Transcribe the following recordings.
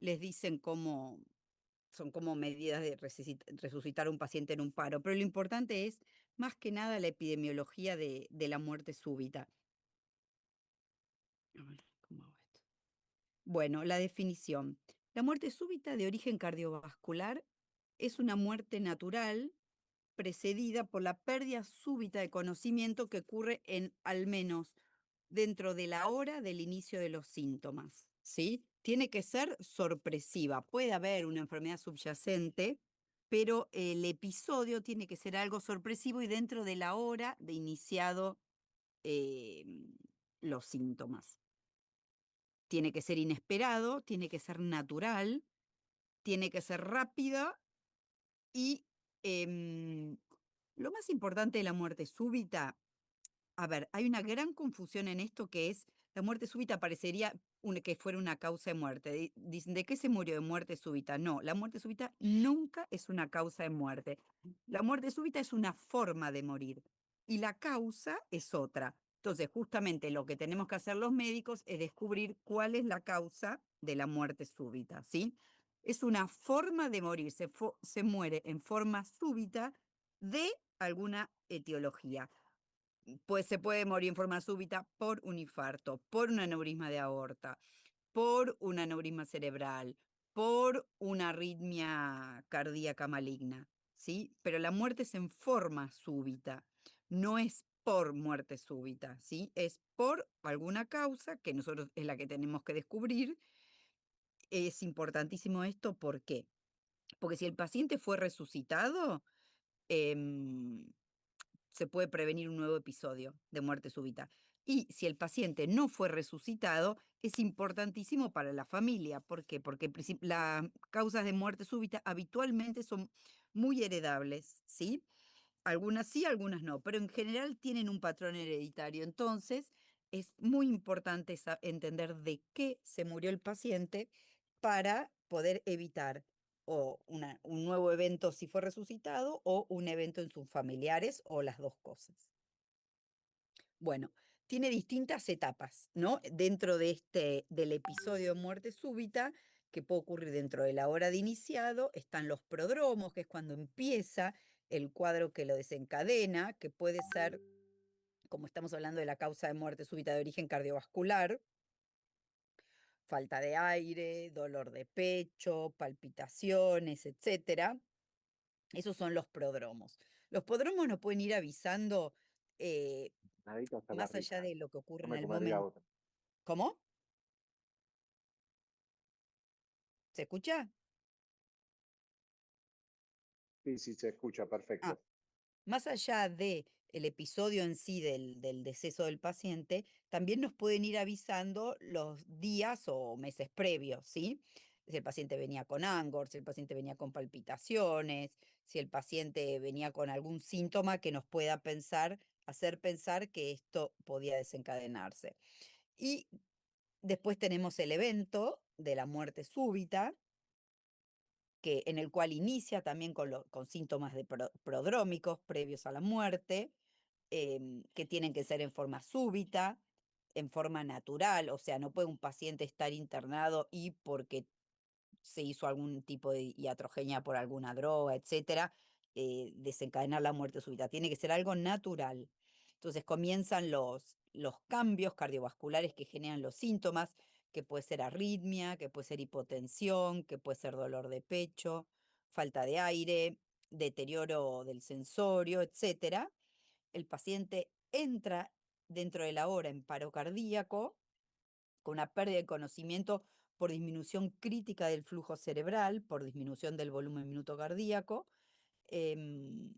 les dicen cómo, son como medidas de resucitar a un paciente en un paro, pero lo importante es más que nada la epidemiología de la muerte súbita. A ver, ¿cómo hago esto? Bueno, la definición. La muerte súbita de origen cardiovascular es una muerte natural precedida por la pérdida súbita de conocimiento que ocurre en al menos dentro de la hora del inicio de los síntomas, ¿sí? Tiene que ser sorpresiva. Puede haber una enfermedad subyacente, pero el episodio tiene que ser algo sorpresivo y dentro de la hora de iniciado eh, los síntomas. Tiene que ser inesperado, tiene que ser natural, tiene que ser rápida y em, lo más importante de la muerte súbita. A ver, hay una gran confusión en esto que es, la muerte súbita parecería que fuera una causa de muerte. Dicen, ¿de qué se murió de muerte súbita? No, la muerte súbita nunca es una causa de muerte. La muerte súbita es una forma de morir y la causa es otra. Entonces, justamente lo que tenemos que hacer los médicos es descubrir cuál es la causa de la muerte súbita, ¿sí? Es una forma de morir, se muere en forma súbita de alguna etiología. Pues se puede morir en forma súbita por un infarto, por un aneurisma de aorta, por un aneurisma cerebral, por una arritmia cardíaca maligna, ¿sí? Pero la muerte es en forma súbita, no es por muerte súbita, ¿sí? Es por alguna causa que nosotros es la que tenemos que descubrir. Es importantísimo esto, ¿por qué? Porque si el paciente fue resucitado, em, se puede prevenir un nuevo episodio de muerte súbita. Y si el paciente no fue resucitado, es importantísimo para la familia. ¿Por qué? Porque las causas de muerte súbita habitualmente son muy heredables, ¿sí? Algunas sí, algunas no, pero en general tienen un patrón hereditario. Entonces, es muy importante entender de qué se murió el paciente para poder evitar o un nuevo evento si fue resucitado o un evento en sus familiares o las dos cosas. Bueno, tiene distintas etapas, ¿no? Dentro de del episodio de muerte súbita, que puede ocurrir dentro de la hora de iniciado, están los prodromos, que es cuando empieza el cuadro que lo desencadena, que puede ser, como estamos hablando de la causa de muerte súbita de origen cardiovascular, falta de aire, dolor de pecho, palpitaciones, etcétera. Esos son los prodromos. Los prodromos nos pueden ir avisando eh, Nadita hasta la más allá rica. de lo que ocurre No en me el comería momento. otra. ¿Cómo? ¿Se escucha? Sí, sí, se escucha, Ah, perfecto. más allá de el episodio en sí del deceso del paciente, también nos pueden ir avisando los días o meses previos, ¿sí? Si el paciente venía con angor, si el paciente venía con palpitaciones, si el paciente venía con algún síntoma que nos pueda hacer pensar que esto podía desencadenarse. Y después tenemos el evento de la muerte súbita, en el cual inicia también con síntomas de prodrómicos previos a la muerte, que tienen que ser en forma súbita, en forma natural, o sea, no puede un paciente estar internado y porque se hizo algún tipo de iatrogenia por alguna droga, etcétera, desencadenar la muerte súbita. Tiene que ser algo natural. Entonces comienzan los cambios cardiovasculares que generan los síntomas, que puede ser arritmia, que puede ser hipotensión, que puede ser dolor de pecho, falta de aire, deterioro del sensorio, etcétera. El paciente entra dentro de la hora en paro cardíaco con una pérdida de conocimiento por disminución crítica del flujo cerebral, por disminución del volumen minuto cardíaco, em,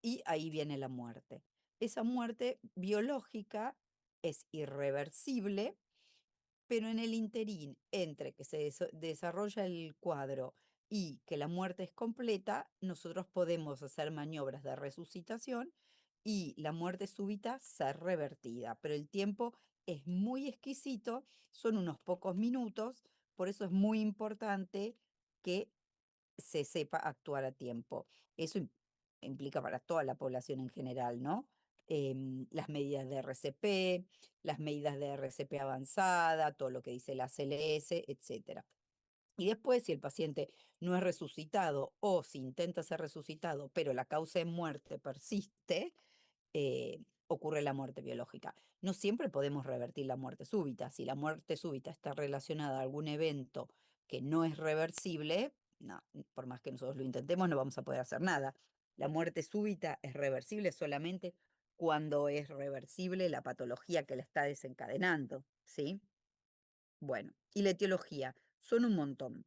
y ahí viene la muerte. Esa muerte biológica es irreversible, pero en el interín, entre que se desarrolla el cuadro y que la muerte es completa, nosotros podemos hacer maniobras de resucitación y la muerte súbita ser revertida, pero el tiempo es muy exquisito, son unos pocos minutos, por eso es muy importante que se sepa actuar a tiempo. Eso implica para toda la población en general, ¿no? Las medidas de RCP, las medidas de RCP avanzada, todo lo que dice la CLS, etcétera. Y después, si el paciente no es resucitado o si intenta ser resucitado, pero la causa de muerte persiste, ocurre la muerte biológica. No siempre podemos revertir la muerte súbita. Si la muerte súbita está relacionada a algún evento que no es reversible, no, por más que nosotros lo intentemos, no vamos a poder hacer nada. La muerte súbita es reversible solamente cuando es reversible la patología que la está desencadenando, ¿sí? Bueno, y la etiología, son un montón.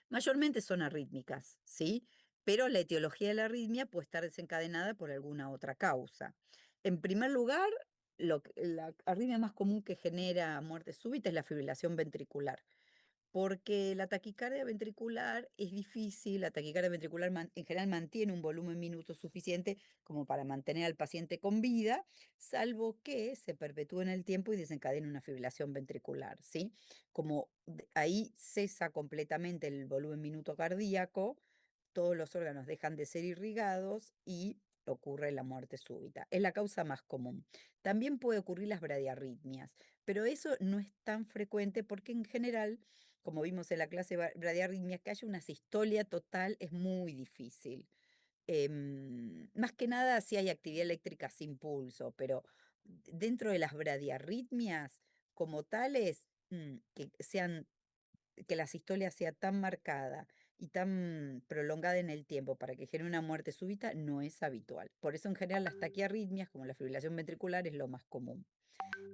Mayormente son arrítmicas, ¿sí? Pero la etiología de la arritmia puede estar desencadenada por alguna otra causa. En primer lugar, la arritmia más común que genera muerte súbita es la fibrilación ventricular, porque la taquicardia ventricular es difícil, la taquicardia ventricular en general mantiene un volumen minuto suficiente como para mantener al paciente con vida, salvo que se perpetúe en el tiempo y desencadene una fibrilación ventricular, ¿sí? Como ahí cesa completamente el volumen minuto cardíaco, todos los órganos dejan de ser irrigados y ocurre la muerte súbita. Es la causa más común. También puede ocurrir las bradiarritmias, pero eso no es tan frecuente porque en general, como vimos en la clase de bradiarritmias, que haya una sistolia total es muy difícil. Más que nada si hay actividad eléctrica sin pulso, pero dentro de las bradiarritmias como tales, que la sistolia sea tan marcada y tan prolongada en el tiempo para que genere una muerte súbita no es habitual. Por eso en general las taquiarritmias, como la fibrilación ventricular, es lo más común.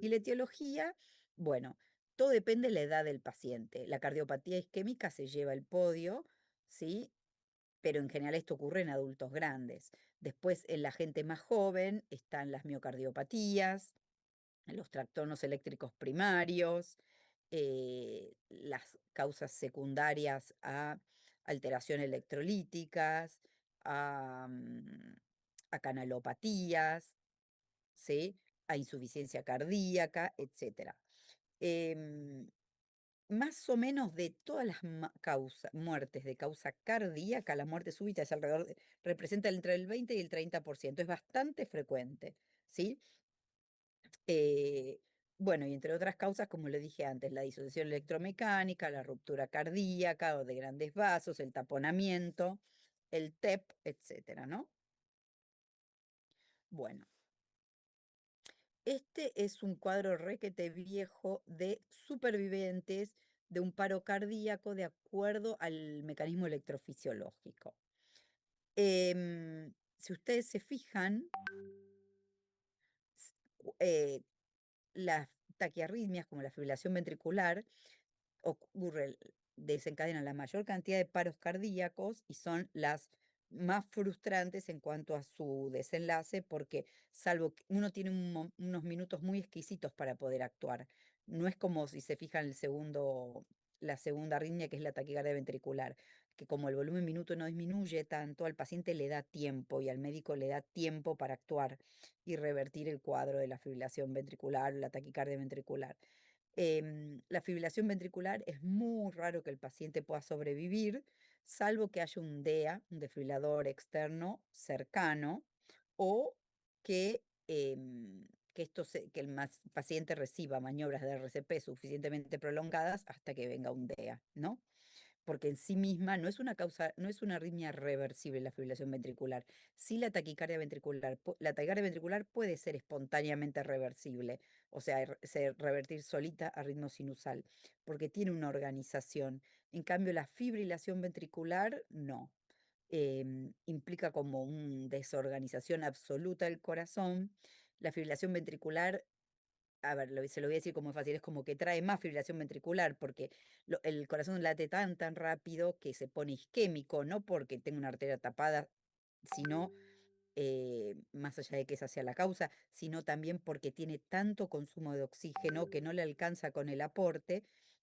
Y la etiología, bueno, todo depende de la edad del paciente. La cardiopatía isquémica se lleva el podio, ¿sí? Pero en general esto ocurre en adultos grandes. Después, en la gente más joven están las miocardiopatías, los trastornos eléctricos primarios, las causas secundarias a alteraciones electrolíticas, a canalopatías, ¿sí? A insuficiencia cardíaca, etcétera. Em, Más o menos de todas las muertes de causa cardíaca, la muerte súbita es representa entre el 20 y el 30%, es bastante frecuente, ¿sí? Eh, bueno, y entre otras causas, como le dije antes, la disociación electromecánica, la ruptura cardíaca o de grandes vasos, el taponamiento, el TEP, etcétera, ¿no? Bueno, este es un cuadro requete viejo de supervivientes de un paro cardíaco de acuerdo al mecanismo electrofisiológico. Si ustedes se fijan, eh, las taquiarritmias, como la fibrilación ventricular, ocurre, desencadenan la mayor cantidad de paros cardíacos y son las más frustrantes en cuanto a su desenlace, porque salvo que uno tiene unos minutos muy exquisitos para poder actuar. No es como si se fijan la segunda arritmia, que es la taquicardia ventricular, que como el volumen minuto no disminuye tanto, al paciente le da tiempo y al médico le da tiempo para actuar y revertir el cuadro de la fibrilación ventricular o la taquicardia ventricular. La fibrilación ventricular es muy raro que el paciente pueda sobrevivir, salvo que haya un DEA, un desfibrilador externo cercano, o que, que el paciente reciba maniobras de RCP suficientemente prolongadas hasta que venga un DEA, ¿no? Porque en sí misma no es una causa, no es una arritmia reversible la fibrilación ventricular. Sí la taquicardia ventricular, la taquicardia ventricular puede ser espontáneamente reversible, o sea, revertir solita a ritmo sinusal, porque tiene una organización. En cambio, la fibrilación ventricular no. Implica como una desorganización absoluta del corazón. La fibrilación ventricular, a ver, se lo voy a decir como es fácil, es como que trae más fibrilación ventricular, porque el corazón late tan rápido que se pone isquémico, no porque tenga una arteria tapada, sino, más allá de que esa sea la causa, sino también porque tiene tanto consumo de oxígeno que no le alcanza con el aporte,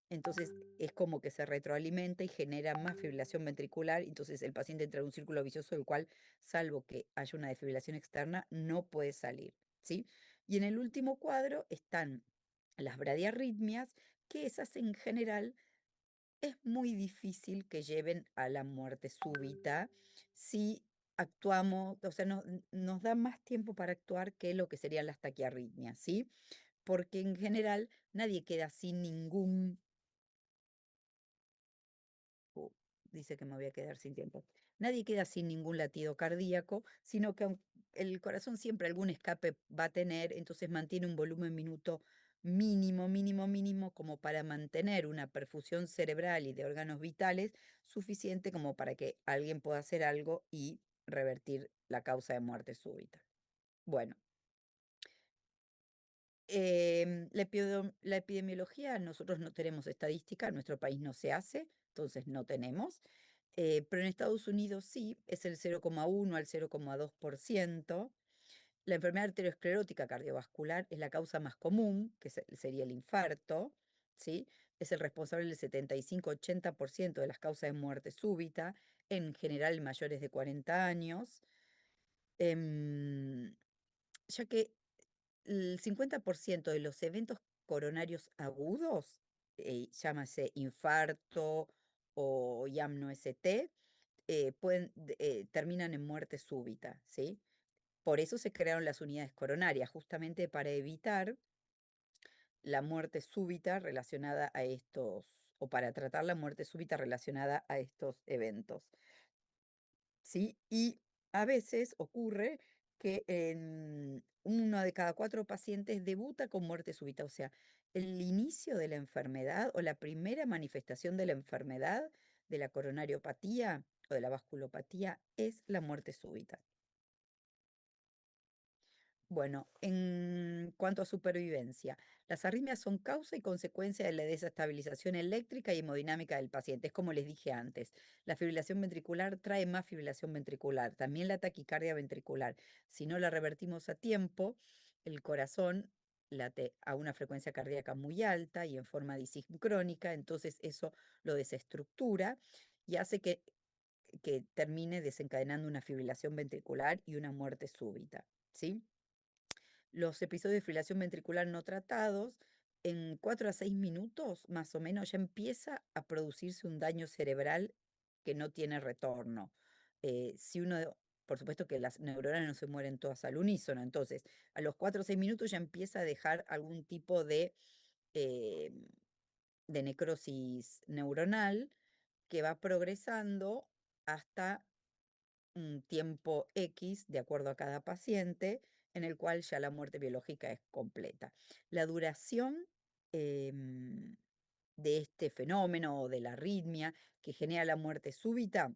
entonces es como que se retroalimenta y genera más fibrilación ventricular, entonces el paciente entra en un círculo vicioso del cual, salvo que haya una desfibrilación externa, no puede salir, ¿sí? Y en el último cuadro están las bradiarritmias, que esas en general es muy difícil que lleven a la muerte súbita si actuamos, o sea, nos da más tiempo para actuar que lo que serían las taquiarritmias, ¿sí? Porque en general nadie queda sin ningún dice que me voy a quedar sin tiempo. Nadie queda sin ningún latido cardíaco, sino que el corazón siempre algún escape va a tener, entonces mantiene un volumen minuto mínimo, mínimo, mínimo, como para mantener una perfusión cerebral y de órganos vitales suficiente como para que alguien pueda hacer algo y revertir la causa de muerte súbita. Bueno, la epidemiología, nosotros no tenemos estadística, en nuestro país no se hace, entonces no tenemos, pero en Estados Unidos sí, es el 0,1 al 0,2%. La enfermedad arteriosclerótica cardiovascular es la causa más común, que sería el infarto, ¿sí? Es el responsable del 75-80% de las causas de muerte súbita, en general mayores de 40 años, em, ya que el 50% de los eventos coronarios agudos, llámase infarto o YAMNO-ST, terminan en muerte súbita, ¿sí? Por eso se crearon las unidades coronarias, justamente para evitar la muerte súbita relacionada a estos, o para tratar la muerte súbita relacionada a estos eventos. ¿Sí? Y a veces ocurre que en uno de cada 4 pacientes debuta con muerte súbita, o sea, el inicio de la enfermedad o la primera manifestación de la enfermedad de la coronariopatía o de la vasculopatía es la muerte súbita. Bueno, en cuanto a supervivencia, las arritmias son causa y consecuencia de la desestabilización eléctrica y hemodinámica del paciente. Es como les dije antes, la fibrilación ventricular trae más fibrilación ventricular, también la taquicardia ventricular. Si no la revertimos a tiempo, el corazón late a una frecuencia cardíaca muy alta y en forma disincrónica, entonces eso lo desestructura y hace que termine desencadenando una fibrilación ventricular y una muerte súbita, ¿sí? Los episodios de fibrilación ventricular no tratados, en 4 a 6 minutos más o menos ya empieza a producirse un daño cerebral que no tiene retorno. Si uno, por supuesto que las neuronas no se mueren todas al unísono, entonces a los 4 o 6 minutos ya empieza a dejar algún tipo eh, de necrosis neuronal que va progresando hasta un tiempo X, de acuerdo a cada paciente, en el cual ya la muerte biológica es completa. La duración em, de este fenómeno o de la arritmia que genera la muerte súbita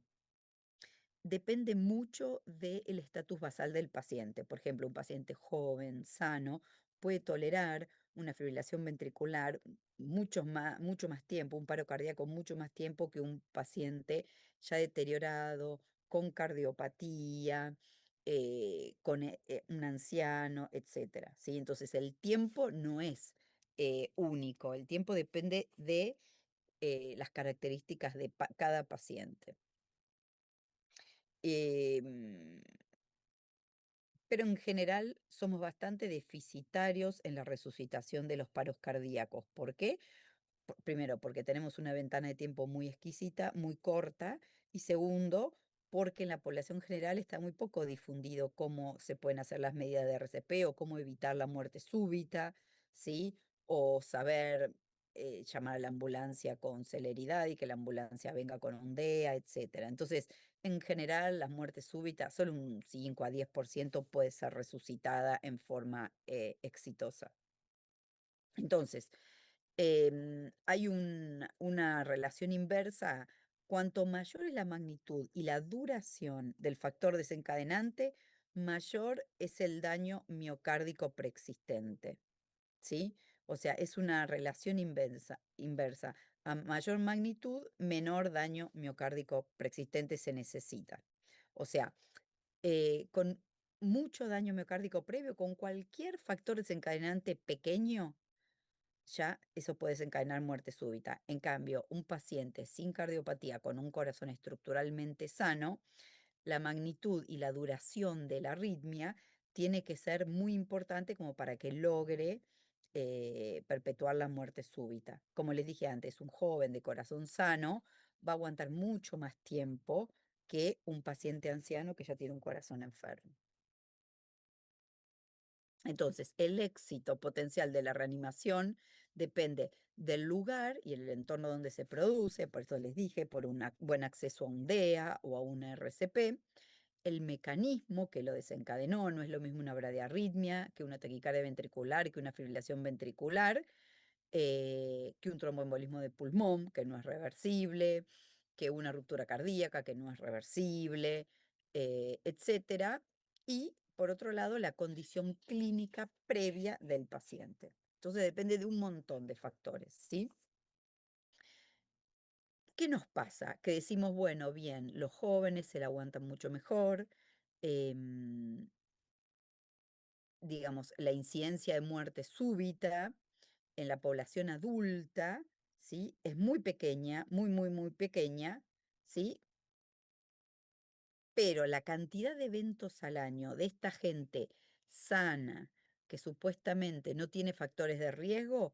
depende mucho del estatus basal del paciente. Por ejemplo, un paciente joven, sano, puede tolerar una fibrilación ventricular mucho más tiempo, un paro cardíaco mucho más tiempo que un paciente ya deteriorado, con cardiopatía, con un anciano, etcétera, ¿sí? Entonces, el tiempo no es único, el tiempo depende de las características de cada paciente. Em, pero en general somos bastante deficitarios en la resucitación de los paros cardíacos. ¿Por qué? Primero, porque tenemos una ventana de tiempo muy exquisita, muy corta, y segundo, porque en la población general está muy poco difundido cómo se pueden hacer las medidas de RCP o cómo evitar la muerte súbita, ¿sí? O saber llamar a la ambulancia con celeridad y que la ambulancia venga con un DEA, etcétera. Entonces, en general, las muertes súbitas, solo un 5 a 10% puede ser resucitada en forma exitosa. Entonces, hay una relación inversa. Cuanto mayor es la magnitud y la duración del factor desencadenante, mayor es el daño miocárdico preexistente, ¿sí? O sea, es una relación inversa. A mayor magnitud, menor daño miocárdico preexistente se necesita. O sea, con mucho daño miocárdico previo, con cualquier factor desencadenante pequeño, ya eso puede desencadenar muerte súbita. En cambio, un paciente sin cardiopatía con un corazón estructuralmente sano, la magnitud y la duración de la arritmia tiene que ser muy importante como para que logre perpetuar la muerte súbita. Como les dije antes, un joven de corazón sano va a aguantar mucho más tiempo que un paciente anciano que ya tiene un corazón enfermo. Entonces, el éxito potencial de la reanimación Depende del lugar y el entorno donde se produce, por eso les dije, por un buen acceso a un DEA o a una RCP, el mecanismo que lo desencadenó, no es lo mismo una bradiarritmia que una taquicardia ventricular, que una fibrilación ventricular, que un tromboembolismo de pulmón, que no es reversible, que una ruptura cardíaca, que no es reversible, etcétera. Y, por otro lado, la condición clínica previa del paciente. Entonces depende de un montón de factores, ¿sí? ¿Qué nos pasa? Que decimos, bueno, bien, los jóvenes se la aguantan mucho mejor, em, digamos, la incidencia de muerte súbita en la población adulta, ¿sí? Es muy pequeña, muy, muy, muy pequeña, ¿sí? Pero la cantidad de eventos al año de esta gente sana, que supuestamente no tiene factores de riesgo,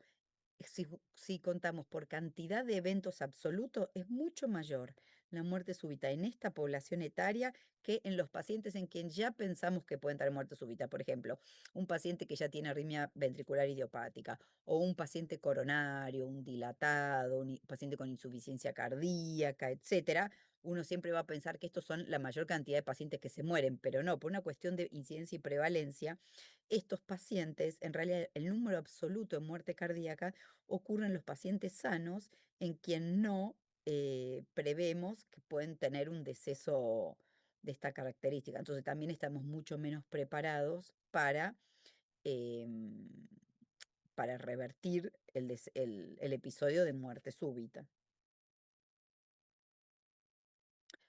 si contamos por cantidad de eventos absolutos, es mucho mayor la muerte súbita en esta población etaria que en los pacientes en quien ya pensamos que pueden tener muerte súbita. Por ejemplo, un paciente que ya tiene arritmia ventricular idiopática, o un paciente coronario, un dilatado, un paciente con insuficiencia cardíaca, etcétera. Uno siempre va a pensar que estos son la mayor cantidad de pacientes que se mueren, pero no, por una cuestión de incidencia y prevalencia, estos pacientes, en realidad el número absoluto de muerte cardíaca ocurre en los pacientes sanos en quien no prevemos que pueden tener un deceso de esta característica. Entonces también estamos mucho menos preparados em, para revertir el episodio de muerte súbita.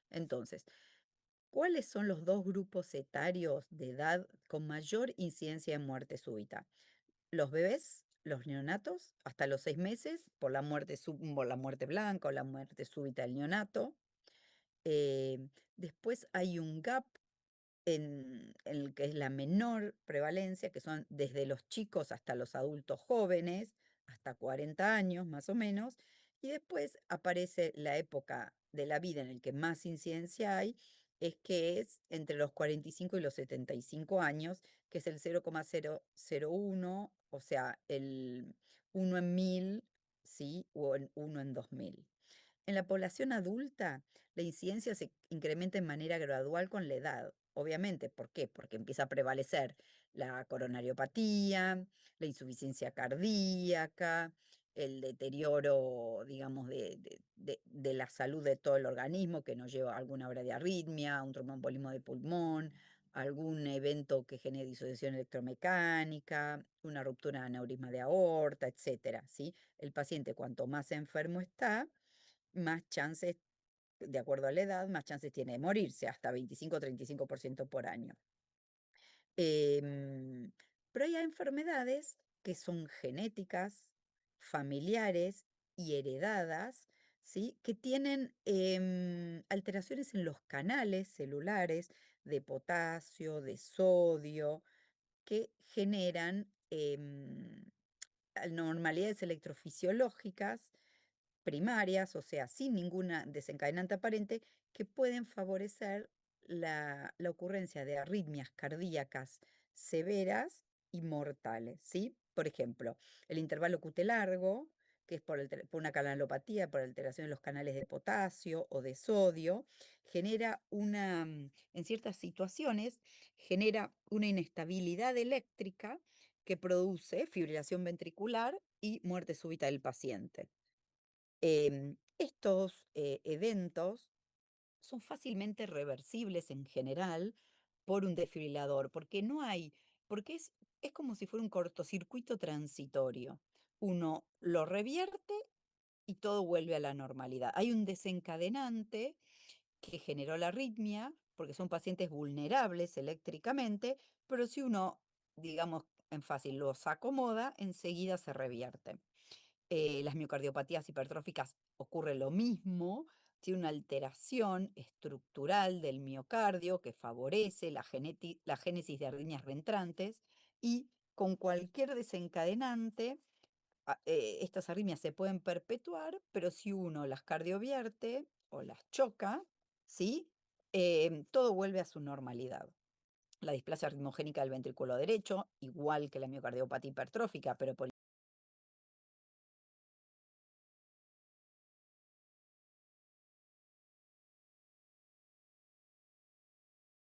Entonces, ¿cuáles son los dos grupos etarios de edad con mayor incidencia de muerte súbita? Los bebés, los neonatos, hasta los 6 meses, por la muerte blanca o la muerte súbita del neonato. Después hay un gap en el que es la menor prevalencia, que son desde los chicos hasta los adultos jóvenes, hasta 40 años más o menos, y después aparece la época de la vida en el que más incidencia hay, es que es entre los 45 y los 75 años, que es el 0,001, o sea, el 1 en 1000, ¿sí? O el 1 en 2000. En la población adulta, la incidencia se incrementa en manera gradual con la edad. Obviamente, ¿por qué? Porque empieza a prevalecer la coronariopatía, la insuficiencia cardíaca, el deterioro, digamos, de la salud de todo el organismo, que nos lleva a alguna bradiarritmia, un tromboembolismo de pulmón, algún evento que genere disociación electromecánica, una ruptura de aneurisma de aorta, etcétera, ¿sí? El paciente, cuanto más enfermo está, más chances, de acuerdo a la edad, más chances tiene de morirse, hasta 25-35% por año. Em, pero hay enfermedades que son genéticas, familiares y heredadas, ¿sí? Que tienen alteraciones en los canales celulares de potasio, de sodio, que generan anormalidades electrofisiológicas primarias, o sea, sin ninguna desencadenante aparente, que pueden favorecer la ocurrencia de arritmias cardíacas severas y mortales, ¿sí? Por ejemplo, el intervalo QT largo, que es por una canalopatía, por alteración de los canales de potasio o de sodio, genera en ciertas situaciones, genera una inestabilidad eléctrica que produce fibrilación ventricular y muerte súbita del paciente. Estos eventos son fácilmente reversibles en general por un desfibrilador, porque no hay, porque es como si fuera un cortocircuito transitorio. Uno lo revierte y todo vuelve a la normalidad. Hay un desencadenante que generó la arritmia, porque son pacientes vulnerables eléctricamente, pero si uno, digamos en fácil, los acomoda, enseguida se revierte. Las miocardiopatías hipertróficas ocurre lo mismo, tiene una alteración estructural del miocardio que favorece la génesis de arritmias reentrantes y con cualquier desencadenante, estas arritmias se pueden perpetuar, pero si uno las cardiovierte o las choca, ¿sí? Todo vuelve a su normalidad. La displasia ritmogénica del ventrículo derecho, igual que la miocardiopatía hipertrófica, pero por